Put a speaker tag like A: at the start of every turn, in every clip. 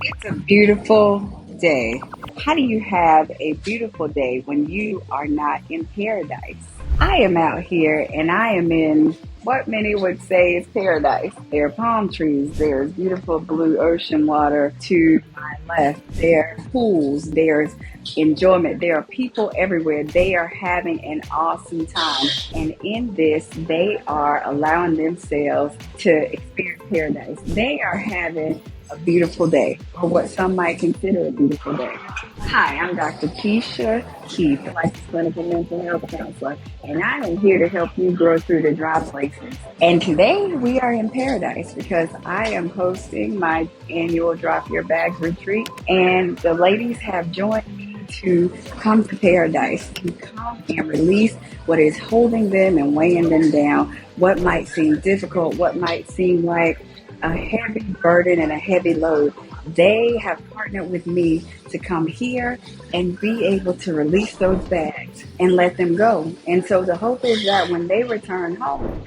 A: It's a beautiful day. How do you have a beautiful day when you are not in paradise? I am out here and I am in what many would say is paradise. There are palm trees, there's beautiful blue ocean water to my left, there are pools, there's enjoyment, there are people everywhere. They are having an awesome time. And in this, they are allowing themselves to experience paradise. They are having a beautiful day, or what some might consider a beautiful day. Hi, I'm Dr. Keshia Keith, licensed clinical mental health counselor, and I am here to help you grow through the dry places. And today we are in paradise because I am hosting my annual Drop Your Bags retreat, and the ladies have joined me to come to paradise, to come and release what is holding them and weighing them down, what might seem difficult, what might seem like a heavy burden and a heavy load. They have partnered with me to come here and be able to release those bags and let them go. And so the hope is that when they return home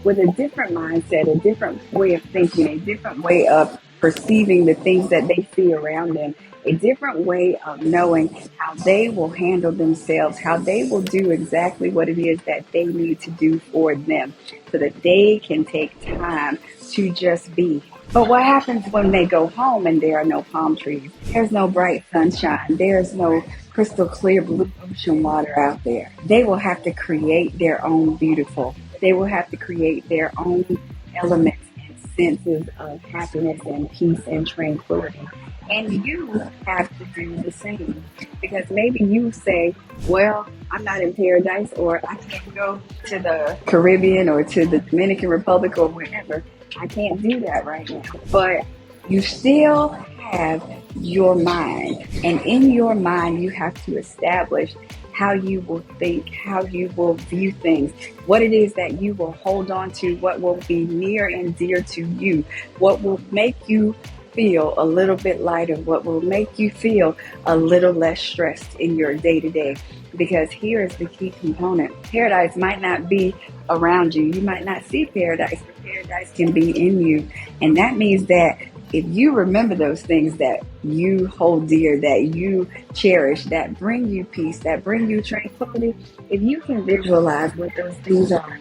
A: with a different mindset, a different way of thinking, a different way of perceiving the things that they see around them, a different way of knowing how they will handle themselves, how they will do exactly what it is that they need to do for them so that they can take time to just be. But what happens when they go home and there are no palm trees? There's no bright sunshine. There's no crystal clear blue ocean water out there. They will have to create their own beautiful. They will have to create their own elements and senses of happiness and peace and tranquility. And you have to do the same, because maybe you say, well, I'm not in paradise, or I can't go to the Caribbean or to the Dominican Republic or wherever. I can't do that right now. But you still have your mind. And in your mind, you have to establish how you will think, how you will view things, what it is that you will hold on to, what will be near and dear to you, what will make you feel a little bit lighter, what will make you feel a little less stressed in your day-to-day. Because here is the key component. Paradise might not be around you. You might not see paradise, but paradise can be in you. And that means that if you remember those things that you hold dear, that you cherish, that bring you peace, that bring you tranquility, if you can visualize what those things are,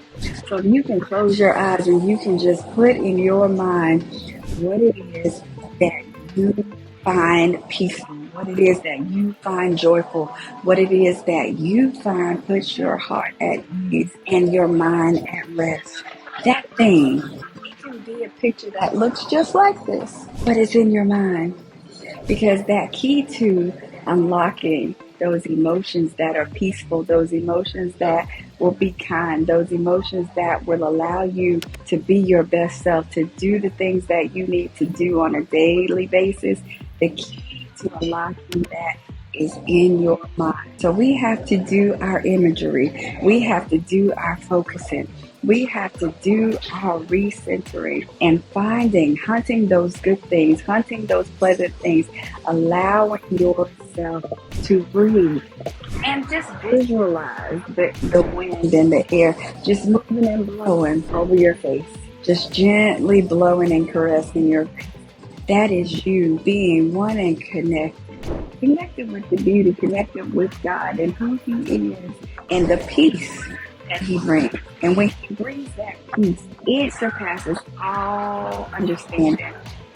A: so you can close your eyes and you can just put in your mind what it is that you find peaceful, what it is that you find joyful, what it is that you find puts your heart at ease and your mind at rest. That thing, it can be a picture that looks just like this, but it's in your mind. Because that key to unlocking those emotions that are peaceful, those emotions that will be kind, those emotions that will allow you to be your best self, to do the things that you need to do on a daily basis, the key to unlocking that is in your mind. So we have to do our imagery. We have to do our focusing. We have to do our recentering and hunting those good things, hunting those pleasant things, allowing yourself to breathe. And just visualize the wind and the air just moving and blowing over your face, just gently blowing and caressing your face. That is you being one and connected with the beauty, connected with God and who He is and the peace that He brings. And when He brings that peace, it surpasses all understanding.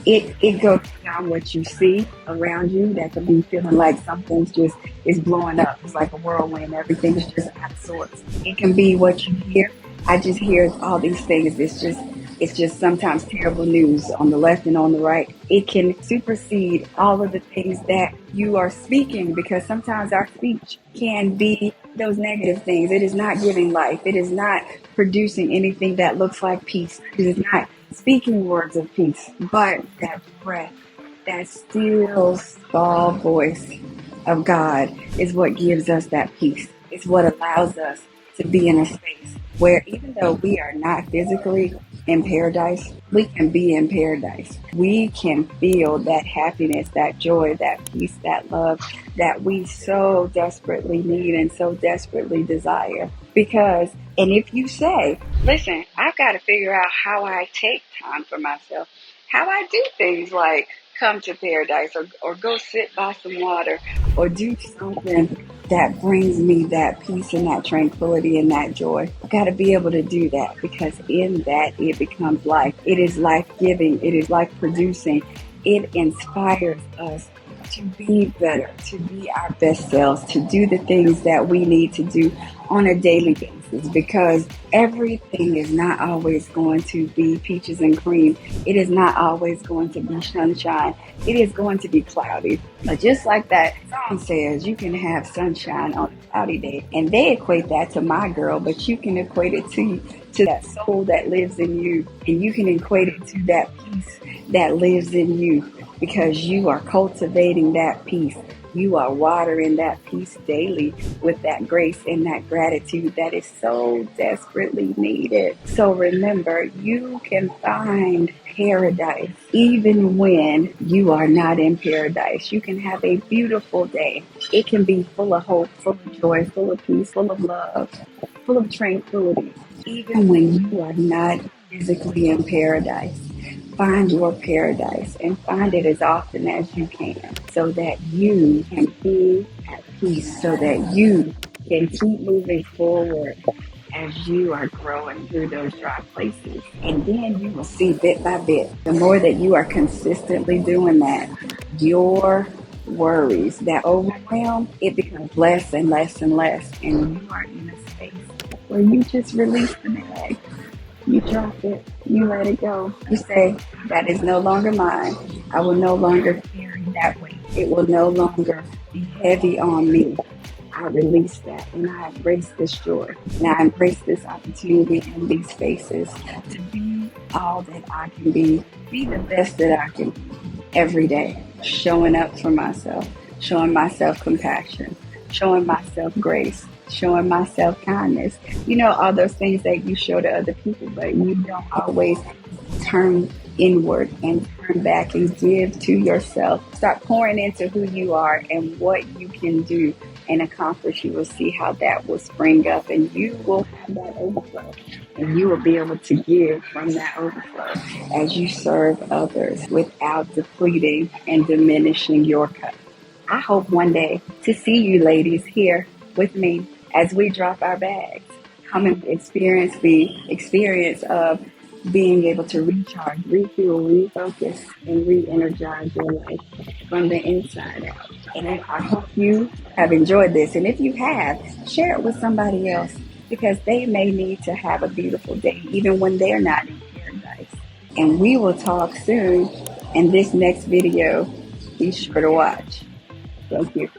A: It goes beyond what you see around you. That could be feeling like something's just is blowing up. It's like a whirlwind. Everything's just out of sorts. It can be what you hear. I just hear all these things. It's just sometimes terrible news on the left and on the right. It can supersede all of the things that you are speaking, because sometimes our speech can be those negative things. It is not giving life. It is not producing anything that looks like peace. It is not speaking words of peace. But that breath, that still small voice of God is what gives us that peace. It's what allows us to be in a space where even though we are not physically in paradise, we can be in paradise. We can feel that happiness, that joy, that peace, that love that we so desperately need and so desperately desire. And if you say, listen, I've got to figure out how I take time for myself, how I do things like come to paradise or go sit by some water or do something that brings me that peace and that tranquility and that joy. I got to be able to do that because in that it becomes life. It is life giving. It is life producing. It inspires us to be better, to be our best selves, to do the things that we need to do on a daily basis because everything is not always going to be peaches and cream. It is not always going to be sunshine. It is going to be cloudy. But just like that song says, you can have sunshine on a cloudy day. And they equate that to my girl, but you can equate it to that soul that lives in you. And you can equate it to that peace that lives in you because you are cultivating that peace. You are watering that peace daily with that grace and that gratitude that is so desperately needed. So remember, you can find paradise even when you are not in paradise. You can have a beautiful day. It can be full of hope, full of joy, full of peace, full of love, full of tranquility, even when you are not physically in paradise. Find your paradise and find it as often as you can so that you can be at peace, so that you can keep moving forward as you are growing through those dry places. And then you will see bit by bit, the more that you are consistently doing that, your worries that overwhelm, it becomes less and less and less. And you are in a space where you just release the bag. You drop it, you let it go. You say, that is no longer mine. I will no longer carry that weight. It will no longer be heavy on me. I release that and I embrace this joy. And I embrace this opportunity in these spaces to be all that I can be the best that I can be every day. Showing up for myself, showing myself compassion, showing myself grace, showing myself kindness. You know, all those things that you show to other people, but you don't always turn inward and turn back and give to yourself. Start pouring into who you are and what you can do and accomplish. You will see how that will spring up and you will have that overflow. And you will be able to give from that overflow as you serve others without depleting and diminishing your cup. I hope one day to see you ladies here with me as we drop our bags. Come and experience the experience of being able to recharge, refuel, refocus, and re-energize your life from the inside out. And I hope you have enjoyed this. And if you have, share it with somebody else because they may need to have a beautiful day even when they're not in paradise. And we will talk soon in this next video. Be sure to watch. Thank you.